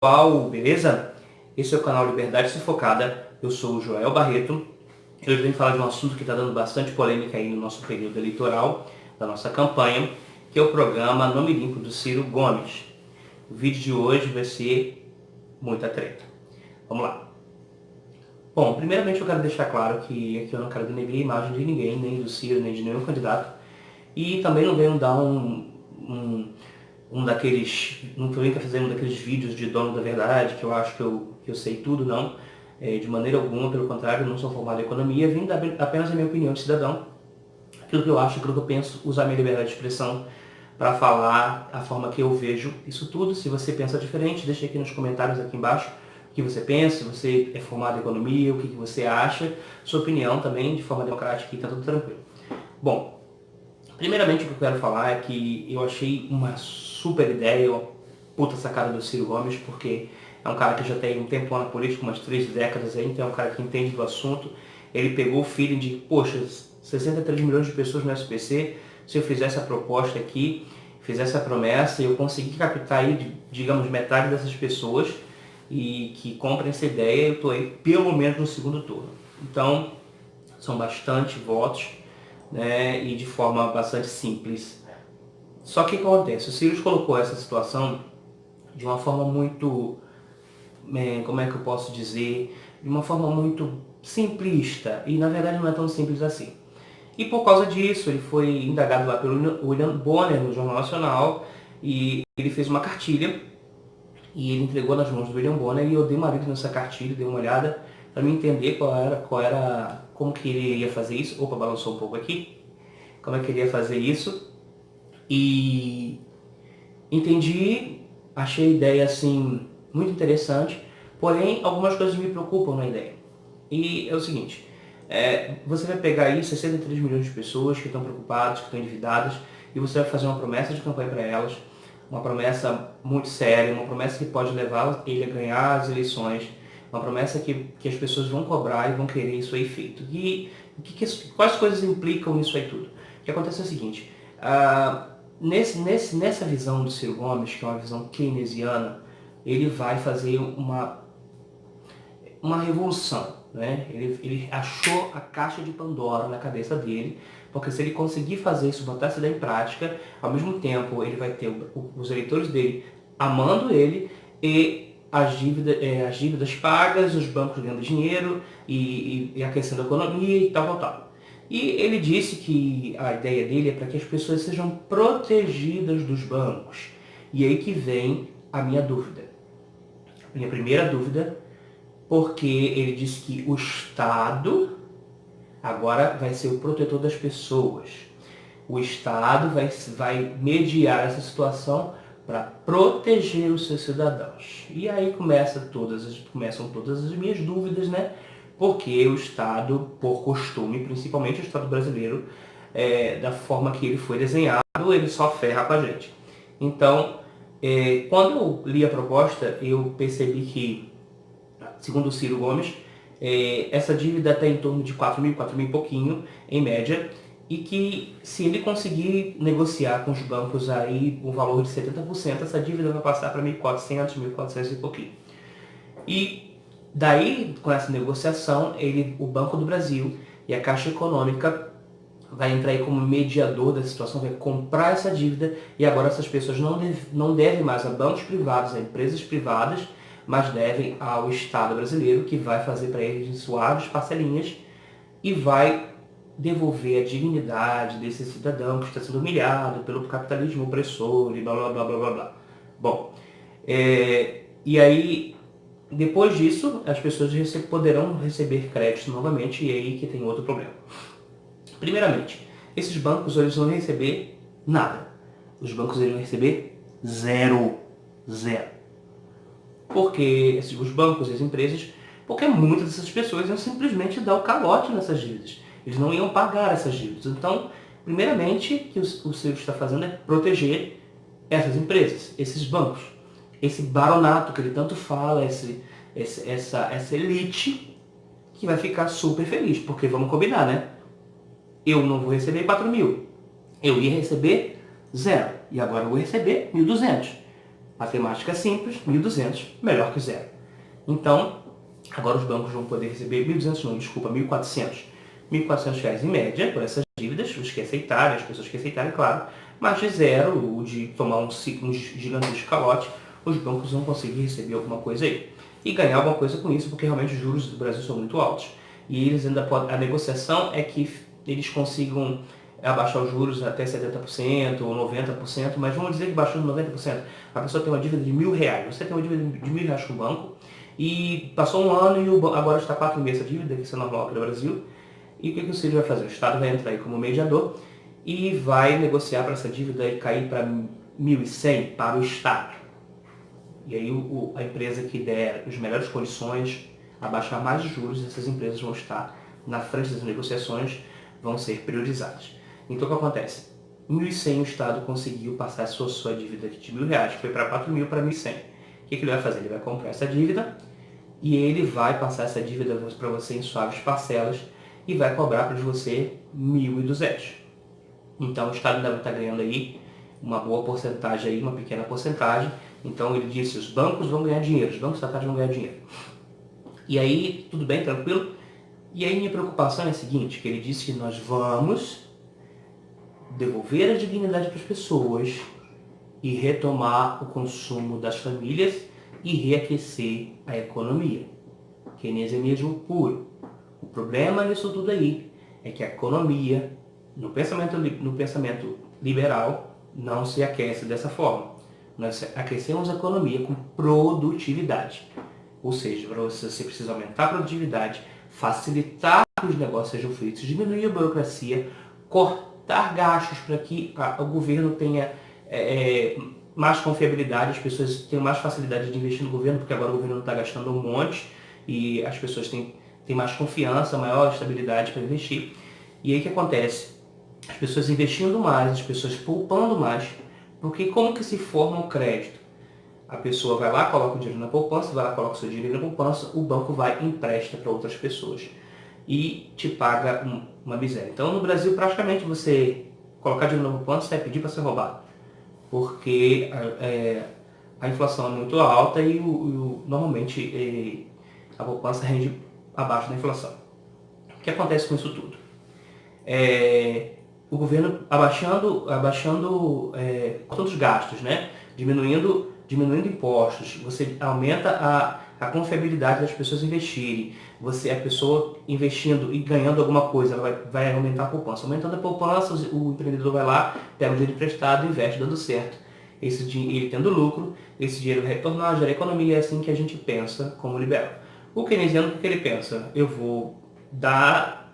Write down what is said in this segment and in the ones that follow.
Pessoal, beleza? Esse é o canal Liberdade Sufocada, eu sou o Joel Barreto. Eu venho falar de um assunto que está dando bastante polêmica aí no nosso período eleitoral, da nossa campanha, que é o programa Nome Limpo do Ciro Gomes. O vídeo de hoje vai ser muita treta. Vamos lá. Bom, primeiramente eu quero deixar claro que aqui eu não quero denegrir a imagem de ninguém, nem do Ciro, nem de nenhum candidato. E também não venho dar não tô nem fazendo um daqueles vídeos de dono da verdade, que eu acho que eu sei tudo, não. De maneira alguma, pelo contrário, eu não sou formado em economia, vim dar apenas a minha opinião de cidadão, aquilo que eu acho, aquilo que eu penso, usar minha liberdade de expressão para falar a forma que eu vejo isso tudo. Se você pensa diferente, deixa aqui nos comentários aqui embaixo o que você pensa, se você é formado em economia, o que você acha, sua opinião também, de forma democrática, e tá tudo tranquilo. Bom, primeiramente o que eu quero falar é que eu achei uma super ideia, uma puta sacada do Ciro Gomes, porque é um cara que já tem um tempo na política, umas 3 décadas aí, então é um cara que entende do assunto. Ele pegou o feeling de, poxa, 63 milhões de pessoas no SPC, se eu fizesse a proposta aqui, fizesse a promessa, eu consegui captar aí, digamos, metade dessas pessoas e que comprem essa ideia, eu estou aí pelo menos no segundo turno. Então, são bastante votos, né, e de forma bastante simples. Só que o que acontece? O Ciro colocou essa situação de uma forma muito, como é que eu posso dizer, de uma forma muito simplista, e na verdade não é tão simples assim. E por causa disso, ele foi indagado lá pelo William Bonner no Jornal Nacional, e ele fez uma cartilha, e ele entregou nas mãos do William Bonner, e eu dei uma lida nessa cartilha, dei uma olhada, para me entender como que ele ia fazer isso. Opa, balançou um pouco aqui. Como é que ele ia fazer isso. E entendi, achei a ideia assim muito interessante, porém algumas coisas me preocupam na ideia. E é o seguinte, você vai pegar aí 63 milhões de pessoas que estão preocupadas, que estão endividadas, e você vai fazer uma promessa de campanha para elas, uma promessa muito séria, uma promessa que pode levar ele a ganhar as eleições, uma promessa que as pessoas vão cobrar e vão querer isso aí feito. E quais coisas implicam nisso aí tudo? O que acontece é o seguinte, nessa visão do Ciro Gomes, que é uma visão keynesiana, ele vai fazer uma revolução, né? Ele achou a caixa de Pandora na cabeça dele, porque se ele conseguir fazer isso, botar essa ideia em prática, ao mesmo tempo ele vai ter os eleitores dele amando ele e as dívidas pagas, os bancos ganhando dinheiro e aquecendo a economia e tal. E ele disse que a ideia dele é para que as pessoas sejam protegidas dos bancos. E aí que vem a minha dúvida. Minha primeira dúvida, porque ele disse que o Estado agora vai ser o protetor das pessoas. O Estado vai mediar essa situação para proteger os seus cidadãos. E aí começam todas as minhas dúvidas, né? Porque o Estado, por costume, principalmente o Estado brasileiro, da forma que ele foi desenhado, ele só ferra com a gente. Então, quando eu li a proposta, eu percebi que, segundo o Ciro Gomes, essa dívida está em torno de 4 mil e pouquinho, em média, e que se ele conseguir negociar com os bancos aí o valor de 70%, essa dívida vai passar para 1.400, 1.400 e pouquinho. E daí, com essa negociação, o Banco do Brasil e a Caixa Econômica vai entrar aí como mediador da situação, vai comprar essa dívida, e agora essas pessoas não devem mais a bancos privados, a empresas privadas, mas devem ao Estado brasileiro, que vai fazer para eles em suaves parcelinhas e vai devolver a dignidade desse cidadão que está sendo humilhado pelo capitalismo opressor e blá blá blá blá blá blá. Bom, e aí, depois disso, as pessoas poderão receber crédito novamente, e aí que tem outro problema. Primeiramente, esses bancos eles não vão receber nada. Os bancos eles vão receber zero. Porque os bancos e as empresas, porque muitas dessas pessoas iam simplesmente dar o calote nessas dívidas. Eles não iam pagar essas dívidas. Então, primeiramente, o que o Ciro está fazendo é proteger essas empresas, esses bancos, esse baronato que ele tanto fala, essa elite que vai ficar super feliz, porque vamos combinar, né? Eu não vou receber 4 mil, eu ia receber 0, e agora eu vou receber 1.200. Matemática simples, 1.200, melhor que zero. Então, agora os bancos vão poder receber 1.200 não, desculpa, 1.400. R$ 1.400 em média por essas dívidas, os que aceitarem, as pessoas que aceitarem, claro, mas de zero, o de tomar um gigantesco calote, os bancos vão conseguir receber alguma coisa aí. E ganhar alguma coisa com isso, porque realmente os juros do Brasil são muito altos. E eles ainda podem, a negociação é que eles consigam abaixar os juros até 70% ou 90%, mas vamos dizer que baixou 90%. A pessoa tem uma dívida de R$ 1.000, você tem uma dívida de R$ 1.000 com o banco, e passou um ano e agora está 4 meses essa dívida, que isso é normal aqui no Brasil. E o que o Ciro vai fazer? O Estado vai entrar aí como mediador e vai negociar para essa dívida e cair para 1.100 para o Estado. E aí a empresa que der as melhores condições, abaixar mais os juros, essas empresas vão estar na frente das negociações, vão ser priorizadas. Então o que acontece? 1.100 o Estado conseguiu passar a sua dívida de R$ 1.000, que foi para 4.000 para 1.100. O que ele vai fazer? Ele vai comprar essa dívida e ele vai passar essa dívida para você em suaves parcelas e vai cobrar para você 1.200. Então o Estado ainda vai estar ganhando aí uma boa porcentagem, aí, uma pequena porcentagem. Então ele disse, os bancos vão ganhar dinheiro, os bancos estatais vão ganhar dinheiro. E aí, tudo bem, tranquilo? E aí minha preocupação é a seguinte, que ele disse que nós vamos devolver a dignidade para as pessoas e retomar o consumo das famílias e reaquecer a economia. Keynesianismo puro. O problema nisso tudo aí é que a economia, no pensamento liberal, não se aquece dessa forma. Nós aquecemos a economia com produtividade. Ou seja, para você precisa aumentar a produtividade, facilitar que os negócios sejam feitos, diminuir a burocracia, cortar gastos para que o governo tenha mais confiabilidade, as pessoas tenham mais facilidade de investir no governo, porque agora o governo não está gastando um monte e as pessoas têm mais confiança, maior estabilidade para investir. E aí o que acontece? As pessoas investindo mais, as pessoas poupando mais, porque como que se forma o crédito? A pessoa vai lá, coloca o dinheiro na poupança, vai lá, coloca o seu dinheiro na poupança, o banco vai e empresta para outras pessoas e te paga uma miséria. Então no Brasil praticamente você colocar dinheiro na poupança é pedir para ser roubado, porque a inflação é muito alta e normalmente a poupança rende abaixo da inflação. O que acontece com isso tudo? O governo abaixando todos os gastos, né? Diminuindo impostos, você aumenta a confiabilidade das pessoas investirem. A pessoa investindo e ganhando alguma coisa, ela vai aumentar a poupança. Aumentando a poupança, o empreendedor vai lá, pega o dinheiro emprestado e investe dando certo. Ele tendo lucro, esse dinheiro vai retornar, gera economia, é assim que a gente pensa como liberal. O keynesiano, o que ele pensa? Eu vou dar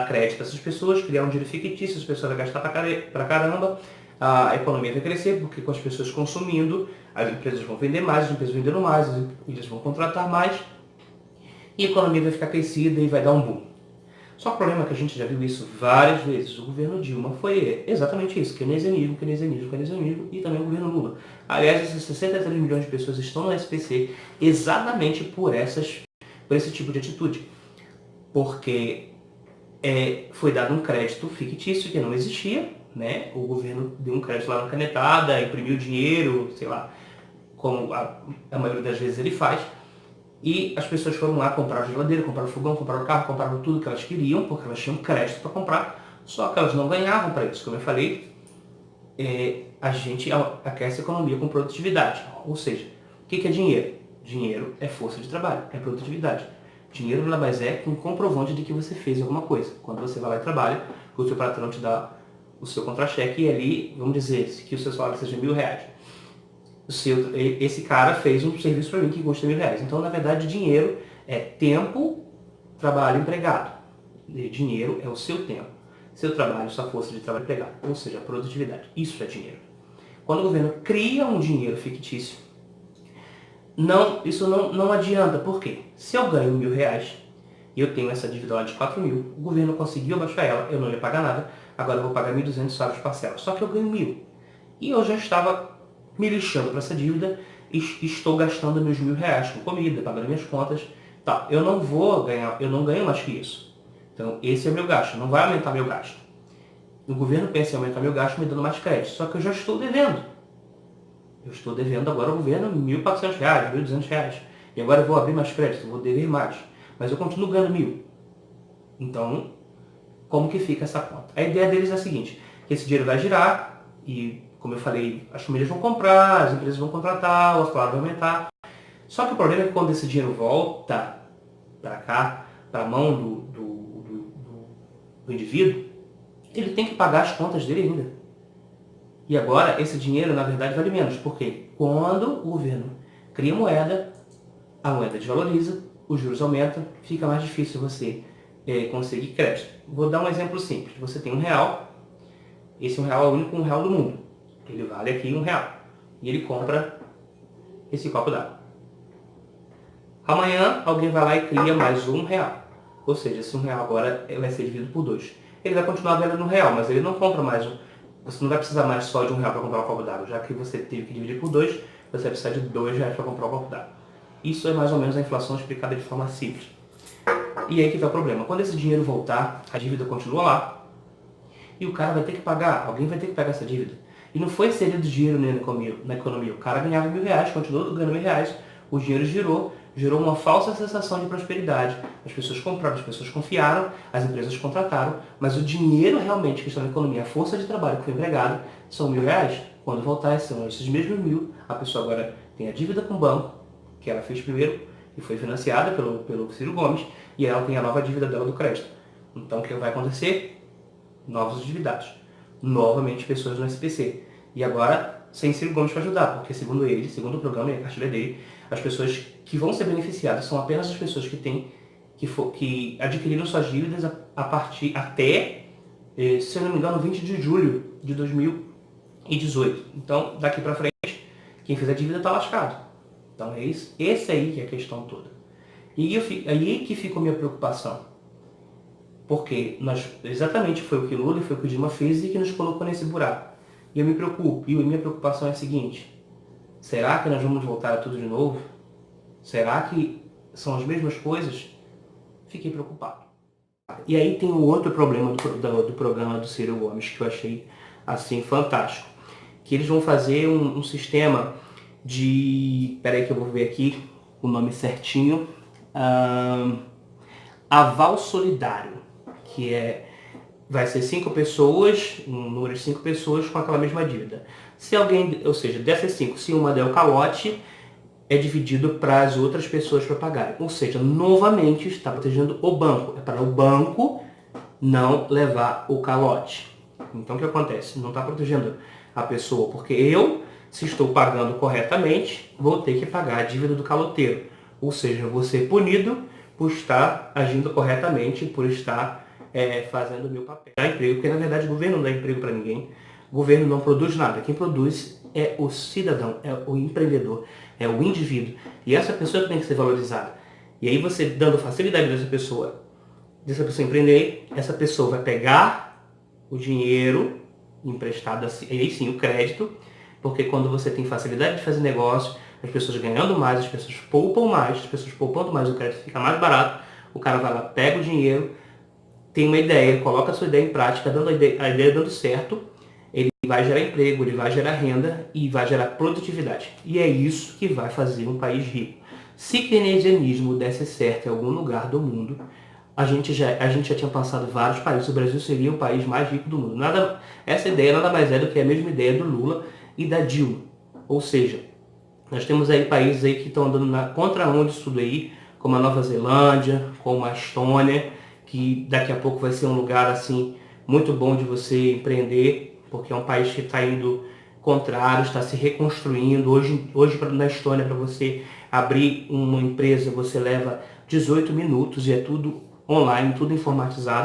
crédito a essas pessoas, criar um dinheiro fictício, as pessoas vão gastar pra caramba, a economia vai crescer, porque com as pessoas consumindo, as empresas vão vender mais, as empresas vendendo mais, eles vão contratar mais, e a economia vai ficar crescida e vai dar um boom. Só que o problema é que a gente já viu isso várias vezes. O governo Dilma foi exatamente isso, keynesianismo, e também o governo Lula. Aliás, esses 63 milhões de pessoas estão no SPC exatamente por esse tipo de atitude. Porque foi dado um crédito fictício que não existia, né? O governo deu um crédito lá na canetada, imprimiu dinheiro, sei lá, como a maioria das vezes ele faz, e as pessoas foram lá comprar a geladeira, comprar o fogão, comprar o carro, compraram tudo que elas queriam, porque elas tinham crédito para comprar, só que elas não ganhavam para isso. Como eu falei, a gente aquece a economia com produtividade. Ou seja, o que é dinheiro? Dinheiro é força de trabalho, é produtividade. Dinheiro nada mais é que um comprovante de que você fez alguma coisa. Quando você vai lá e trabalha, o seu patrão te dá o seu contra-cheque e ali, vamos dizer, que o seu salário seja R$ 1.000. Esse cara fez um serviço para mim que custa R$ 1.000. Então, na verdade, dinheiro é tempo, trabalho, empregado. E dinheiro é o seu tempo, seu trabalho, sua força de trabalho empregado. Ou seja, a produtividade. Isso é dinheiro. Quando o governo cria um dinheiro fictício, isso não adianta. Por quê? Se eu ganho R$ 1.000 e eu tenho essa dívida lá de 4.000, o governo conseguiu abaixar ela, eu não ia pagar nada, agora eu vou pagar 1.200 só de parcela. Só que eu ganho 1.000. E eu já estava me lixando para essa dívida e estou gastando meus R$ 1.000 com comida, pagando minhas contas. Tá, eu não ganho mais que isso. Então esse é o meu gasto, não vai aumentar meu gasto. O governo pensa em aumentar meu gasto me dando mais crédito, só que eu já estou devendo. Eu estou devendo agora ao governo R$ 1.400, R$ 1.200. E agora eu vou abrir mais crédito, vou dever mais. Mas eu continuo ganhando 1.000. Então, como que fica essa conta? A ideia deles é a seguinte, que esse dinheiro vai girar e, como eu falei, as famílias vão comprar, as empresas vão contratar, o salário vai aumentar. Só que o problema é que quando esse dinheiro volta para cá, para a mão do indivíduo, ele tem que pagar as contas dele ainda. E agora, esse dinheiro, na verdade, vale menos. Porque quando o governo cria moeda, a moeda desvaloriza, os juros aumentam, fica mais difícil você conseguir crédito. Vou dar um exemplo simples. Você tem R$ 1, esse R$ 1 é o único R$ 1 do mundo. Ele vale aqui R$ 1. E ele compra esse copo d'água. Amanhã, alguém vai lá e cria mais R$ 1. Ou seja, esse R$ 1 agora vai ser dividido por 2. Ele vai continuar valendo R$ 1, mas ele não compra mais Você não vai precisar mais só de R$ 1 para comprar um copo d'água. Já que você teve que dividir por 2, você vai precisar de R$ 2 para comprar um copo d'água. Isso é mais ou menos a inflação explicada de forma simples. E aí que está o problema. Quando esse dinheiro voltar, a dívida continua lá. E o cara vai ter que pagar. Alguém vai ter que pagar essa dívida. E não foi inserido dinheiro na economia. O cara ganhava R$ 1.000, continuou ganhando R$ 1.000. O dinheiro gerou uma falsa sensação de prosperidade. As pessoas compraram, as pessoas confiaram, as empresas contrataram, mas o dinheiro realmente que está na economia, a força de trabalho que foi empregado, são R$ 1.000. Quando voltar, são esses mesmos 1.000. A pessoa agora tem a dívida com o banco, que ela fez primeiro, e foi financiada pelo Ciro Gomes, e ela tem a nova dívida dela do crédito. Então o que vai acontecer? Novos endividados. Novamente pessoas no SPC. E agora, sem Ciro Gomes para ajudar, porque segundo ele, segundo o programa e a cartilha dele, as pessoas que vão ser beneficiadas são apenas as pessoas que adquiriram suas dívidas até, se eu não me engano, 20 de julho de 2018. Então, daqui para frente, quem fizer dívida está lascado. Então, é isso. Esse aí que é a questão toda. E aí que fica a minha preocupação. Porque exatamente foi o que Lula e foi o que Dilma fez e que nos colocou nesse buraco. E eu me preocupo. E a minha preocupação é a seguinte. Será que nós vamos voltar a tudo de novo? Será que são as mesmas coisas? Fiquei preocupado. E aí tem um outro problema do programa do Ciro Gomes que eu achei assim fantástico. Que eles vão fazer um sistema de... Peraí que eu vou ver aqui o nome certinho. Aval solidário. Que vai ser 5 pessoas, um número de 5 pessoas com aquela mesma dívida. Se alguém, ou seja, dessas 5, se uma der o calote, é dividido para as outras pessoas para pagarem. Ou seja, novamente está protegendo o banco. É para o banco não levar o calote. Então o que acontece? Não está protegendo a pessoa, porque eu, se estou pagando corretamente, vou ter que pagar a dívida do caloteiro. Ou seja, vou ser punido por estar agindo corretamente, por estar fazendo o meu papel. Dá emprego, porque na verdade o governo não dá emprego para ninguém. O governo não produz nada. Quem produz é o cidadão, é o empreendedor, é o indivíduo. E essa pessoa que tem que ser valorizada. E aí você dando facilidade dessa pessoa empreender, essa pessoa vai pegar o dinheiro emprestado, e aí sim o crédito, porque quando você tem facilidade de fazer negócio, as pessoas ganhando mais, as pessoas poupam mais, as pessoas poupando mais, o crédito fica mais barato, o cara vai lá, pega o dinheiro, tem uma ideia, coloca a sua ideia em prática, a ideia dando certo, ele vai gerar emprego, ele vai gerar renda e vai gerar produtividade. E é isso que vai fazer um país rico. Se keynesianismo desse certo em algum lugar do mundo, a gente já tinha passado vários países, o Brasil seria o país mais rico do mundo. Essa ideia nada mais é do que a mesma ideia do Lula e da Dilma. Ou seja, nós temos aí países aí que estão andando na contramão disso tudo aí, como a Nova Zelândia, como a Estônia, que daqui a pouco vai ser um lugar assim muito bom de você empreender, porque é um país que está indo contrário, está se reconstruindo. Hoje na Estônia, para você abrir uma empresa, você leva 18 minutos e é tudo online, tudo informatizado.